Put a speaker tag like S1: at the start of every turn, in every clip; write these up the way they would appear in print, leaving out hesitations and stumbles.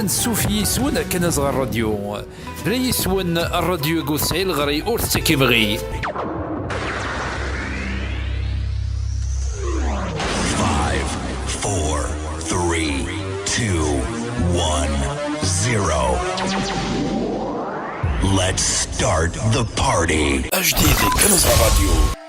S1: ثمان سوفي يسون كان صغر الراديو بلا يسون الراديو قوسعي الغري اور تكيبغي
S2: 5 4 3 2 1 0. Let's start the party.
S1: جديد كان صغر الراديو.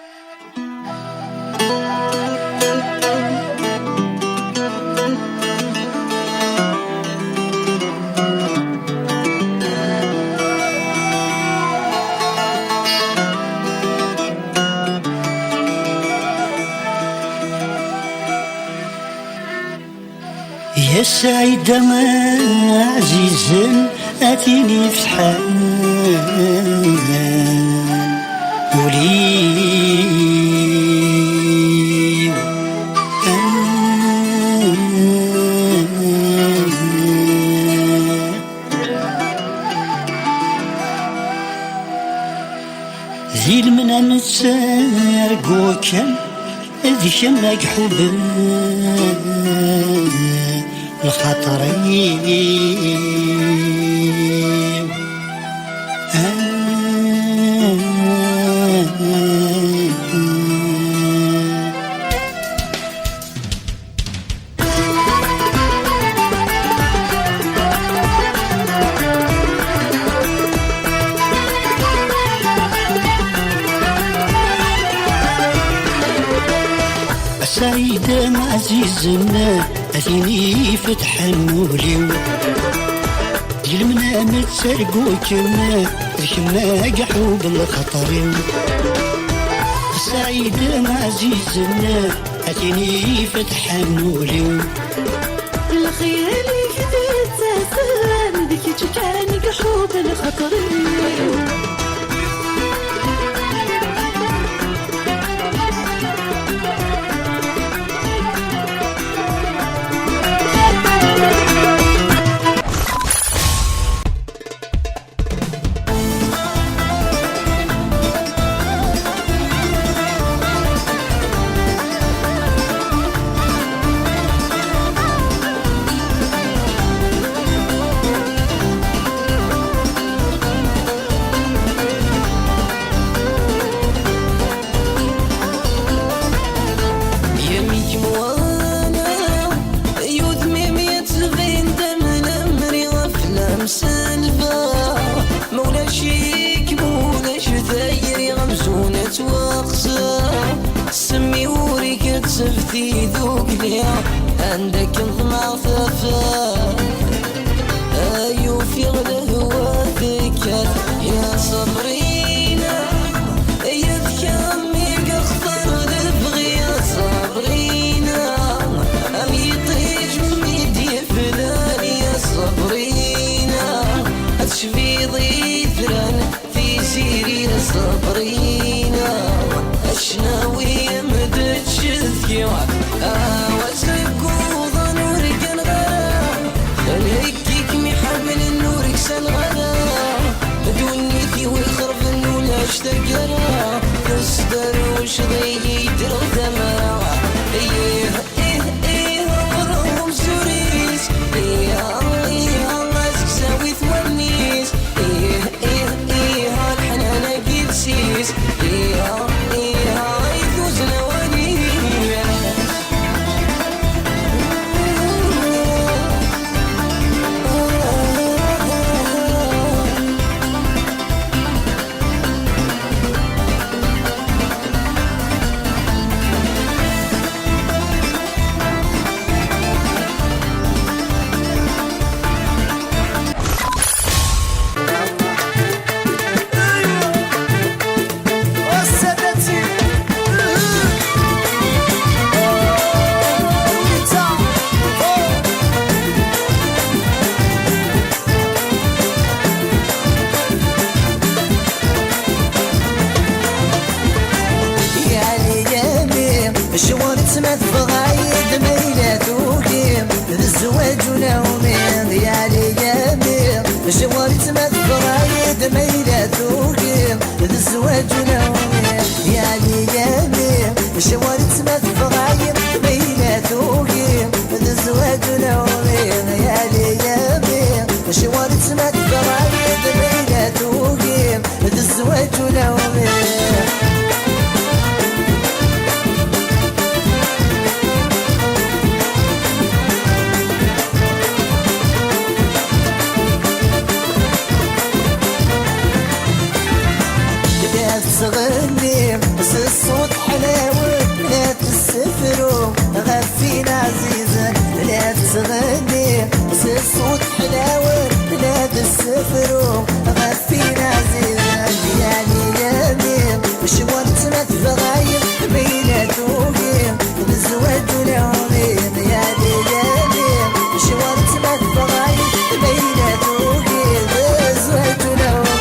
S3: يا سعيدة عزيزا أتيني في حال قولي زيل من نتسار قوكا ذيك ماك حب الخطرين سعيدة عزيزنا أثيني فتح النوليو ديال منام تسرقو كما قحو بالخطريو سعيدة عزيزنا أثيني فتح النوليو
S4: الخيالي كذا تسلم بك تكاني قحو بالخطريو
S5: سفتي ذوق ليا عندك نظمع ثفاف أيو في غدا هواثك يا صبرينا يا ذكامي قخطر لبغي يا صبرينا أم يطيج ميدي فلان يا صبرينا أتشفي ضيفران في سيري يا صبرينا أشناوي وسكوضا نورك الغلا الهكيك محمل النورك سالغلا دونيتي ويخرب النولا اشتقرا تصدر وشضي يدر ثمرا ايه ايه ايه امرهم سوريس ايه الله سكساوي ثوانيس ايه ايه ايه هالحنانة قدسيس ايه ايه هايثوز نوانيس شوارت مذفرايد ميلاتوكي الزواج نومي يا ليالي شوارت مذفرايد ميلاتوكي الزواج نومي يا ليالي ورثنا الضرايد بينات وقيم ذا الزواج ونومين صغني بس الصوت حلاوة لا تسفروا غفينا عزيزة لا تغني بس الصوت حلاوة لا تسفروا غفينا عزيزة يعني يمين شورتنا الضغاير بينات وقيم بالزواج ونومين يعني يمين شورتنا الضغاير بينات وقيم بالزواج ونومين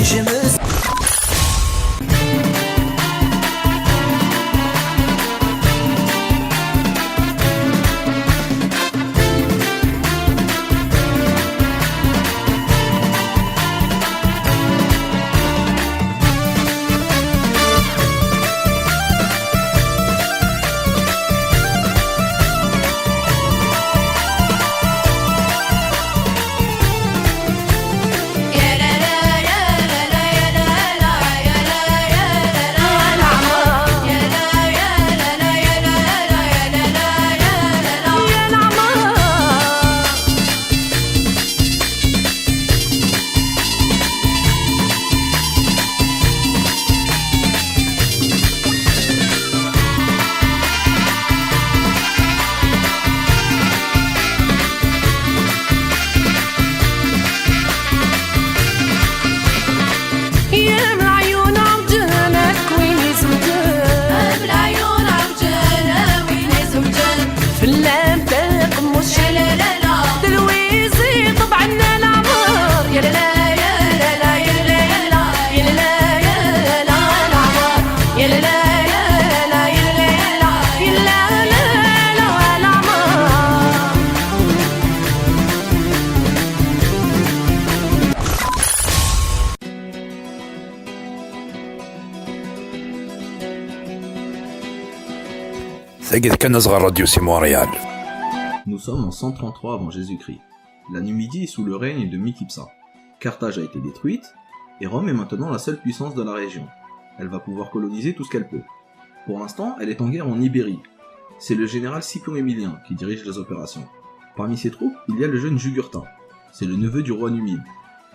S5: شمس
S6: Nous sommes en 133 avant Jésus-Christ. La Numidie est sous le règne de Mikipsa. Carthage a été détruite, et Rome est maintenant la seule puissance de la région. Elle va pouvoir coloniser tout ce qu'elle peut. Pour l'instant, elle est en guerre en Ibérie. C'est le général Scipion Émilien qui dirige les opérations. Parmi ses troupes, il y a le jeune Jugurtha. C'est le neveu du roi numide.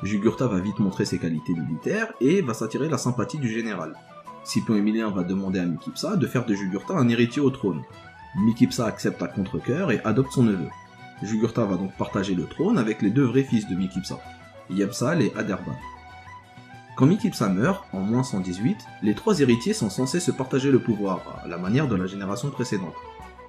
S6: Jugurtha va vite montrer ses qualités militaires et va s'attirer la sympathie du général. Scipion Émilien va demander à Mikipsa de faire de Jugurtha un héritier au trône. Mikipsa accepte à contre-cœur et adopte son neveu. Jugurtha va donc partager le trône avec les deux vrais fils de Mikipsa, Yebsal et Aderban. Quand Mikipsa meurt, en moins 118, les trois héritiers sont censés se partager le pouvoir, à la manière de la génération précédente.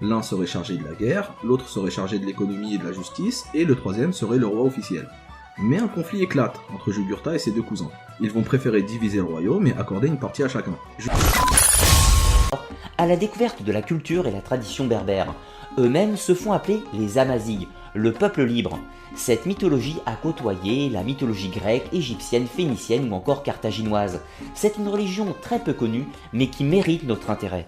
S6: L'un serait chargé de la guerre, l'autre serait chargé de l'économie et de la justice, et le troisième serait le roi officiel. Mais un conflit éclate entre Jugurtha et ses deux cousins. Ils vont préférer diviser le royaume et accorder une partie à chacun.
S7: À la découverte de la culture et la tradition berbère. Eux-mêmes se font appeler les Amazighs, le peuple libre. Cette mythologie a côtoyé la mythologie grecque, égyptienne, phénicienne ou encore carthaginoise. C'est une religion très peu connue, mais qui mérite notre intérêt.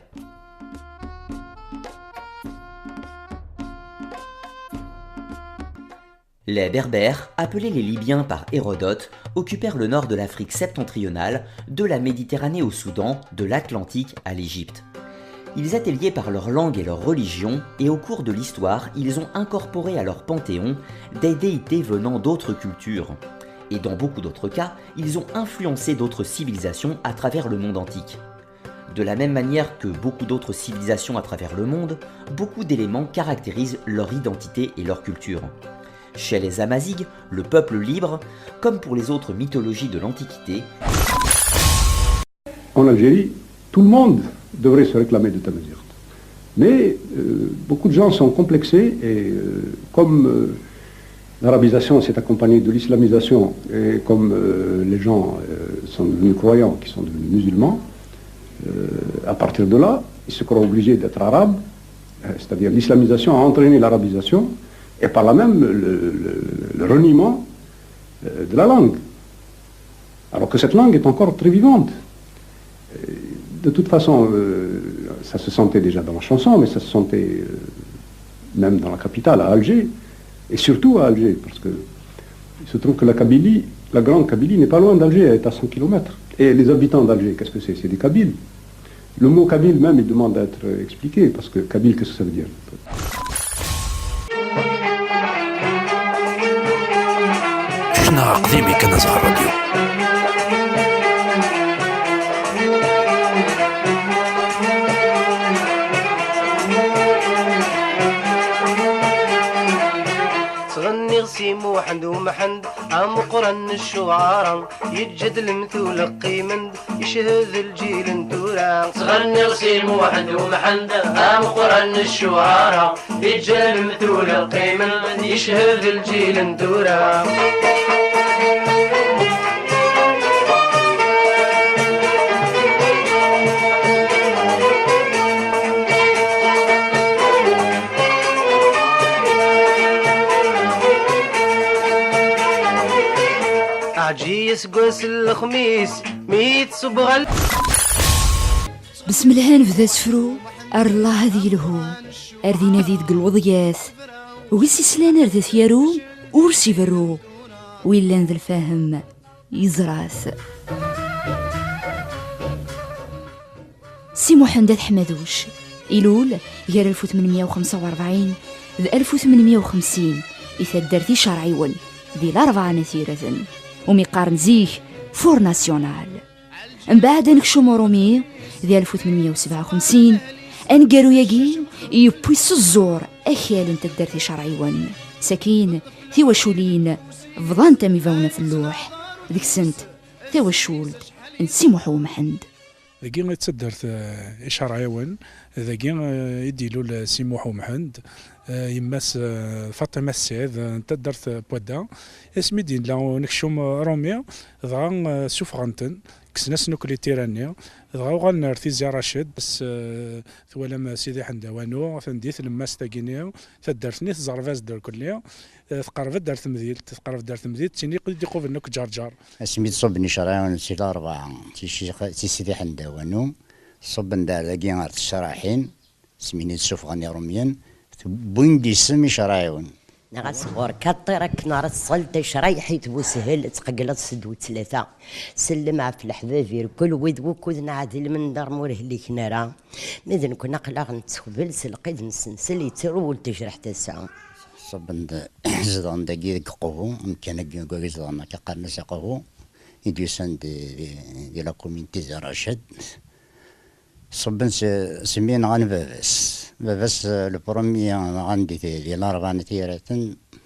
S7: Les Berbères, appelés les Libyens par Hérodote, occupèrent le nord de l'Afrique septentrionale, de la Méditerranée au Soudan, de l'Atlantique à l'Égypte. Ils étaient liés par leur langue et leur religion, et au cours de l'histoire, ils ont incorporé à leur panthéon des déités venant d'autres cultures. Et dans beaucoup d'autres cas, ils ont influencé d'autres civilisations à travers le monde antique. De la même manière que beaucoup d'autres civilisations à travers le monde, beaucoup d'éléments caractérisent leur identité et leur culture. Chez les Amazighs, le peuple libre, comme pour les autres mythologies de l'Antiquité,
S8: en Algérie, tout le monde devrait se réclamer de Tamazight. Mais beaucoup de gens sont complexés et comme l'arabisation s'est accompagnée de l'islamisation et comme les gens sont devenus croyants, qui sont devenus musulmans, à partir de là, ils se croient obligés d'être arabes, c'est-à-dire l'islamisation a entraîné l'arabisation et par là même le reniement de la langue. Alors que cette langue est encore très vivante. De toute façon, ça se sentait déjà dans la chanson, mais ça se sentait même dans la capitale, à Alger, et surtout à Alger, parce que il se trouve que la Kabylie, la grande Kabylie, n'est pas loin d'Alger, elle est à 100 km. Et les habitants d'Alger, qu'est-ce que c'est? C'est des Kabyles. Le mot Kabyle même, il demande à être expliqué, parce que Kabyle, qu'est-ce que ça veut dire?
S1: شنو قديمي كان زهر راديو
S5: تغني غسيم وحند ومحند عم قرن الشعراء يجد المثول قيمند يشهد الجيل اندورا تغني غسيم وحند ومحند عم قرن الشعراء يجد المثول قيمند يشهد الجيل اندورا عجيس قوس الخميس ميت صبغ
S4: بسم الله نبدا سفرو ار الله هذي لهو اردينا ذي تقلوضياث ويسي سلان اردث يارو ورسي برو ويلا ذا الفاهم يزراث سي محمد حمدوش إيلول غير 1845 ذ 1850 إثدرتي شرعيون ذي الأربعة نثيرة وميقارن زيه فور ناسيونال من بعد نكشو مرومي ذي 1857 انقالو ياقي يبويس الزور اخيال انت الدرتي شرعيون ساكين ثيوا شولين فضان تامي فاونا في اللوح ذيك سنت ثيوا شولد نسيمو محمد
S9: ذاكي تصدرت شرعيون ذاكي يديلو سيموحو محمد يماس فاطمه السيد انت درت بودا اسمي دين لا نكشوم روميا ضغا سوفغانتن كسناس نوكلي تيرانيا ضغا وغالنا رثيزي راشد بس ثوالم سيدي حندوانو ثنديث لماس تاكينيا تدرتني تزرفاز دار كليا تقربت دارت مديل تقرب دارت مديل تيني قد يقوف انك جارجار
S10: اسمي صبني شرايون سي الاربعه تي سيدي حندوانو صبن دار ذاكي غير الشراحين سميني سوفغاني روميان بوين دي سمي شرايون
S11: نغصبور كطيرك نار الصلت شرايحي تبوسهل تقلط سدو ثلاثة سلم عف الحبابير كل ويد وكود نعدل من دار موره اللي كنارا ماذا نكون نقلاغ نتخبل سلقيد نسنسل يترول تجرح تسعة
S10: صبن زدان داكي قهو مكان كاكي زدان كقرن ساقهو يديسان دي لا كومينتي زراشد صبن سمين عن بس البرومي عندي دي الأربعة تيرة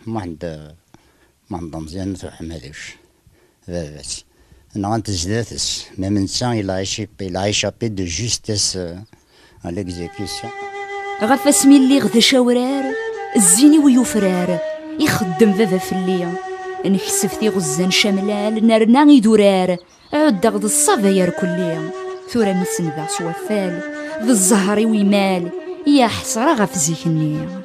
S10: ما عند مزيان حمادوش بس أنا عند زداتس ما من سان إلا عايشابي دو جوستيس على ليكزيكيسيون
S4: غف اسمي اللي غدا شاورار الزيني ويوفرار يخدم بابا في الليل نكسفتي غزان شملال نارنا يدورار عد غد الصفاير كليا ثورة مسن ذا سوافال ذا الزهري ويمال يا حسرة غف زيكني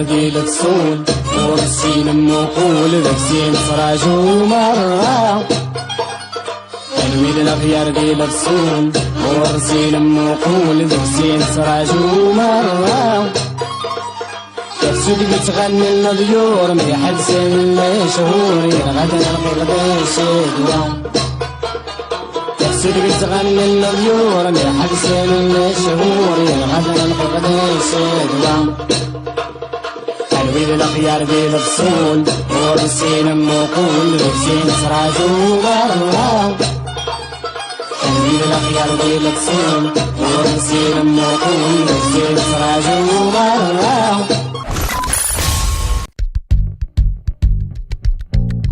S12: ديال الصول ورسين موقول ذاك زين صراجو مرة الويل الأغيار ديال الصول ورسين موقول ذاك زين صراجو مرة تسوق تغني النضيور مليح لسان شهور غدا نلقي شدوة تسوق تغني النضيور مليح لسان شهور غدا نلقي شدوة الويل الأخيار ديال الفصول ورسين موقول رسين سراجو برا الويل الأخيار ديال الفصول ورسين موقول رسين سراجو برا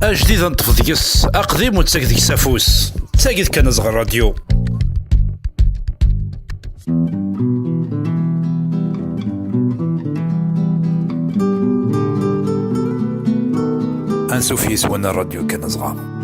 S1: أجديد نطفض ديكس أقدم وتساك ديكس أفوس تساقيد كان صغر راديو أنسو في سوانا الراديو كان صغار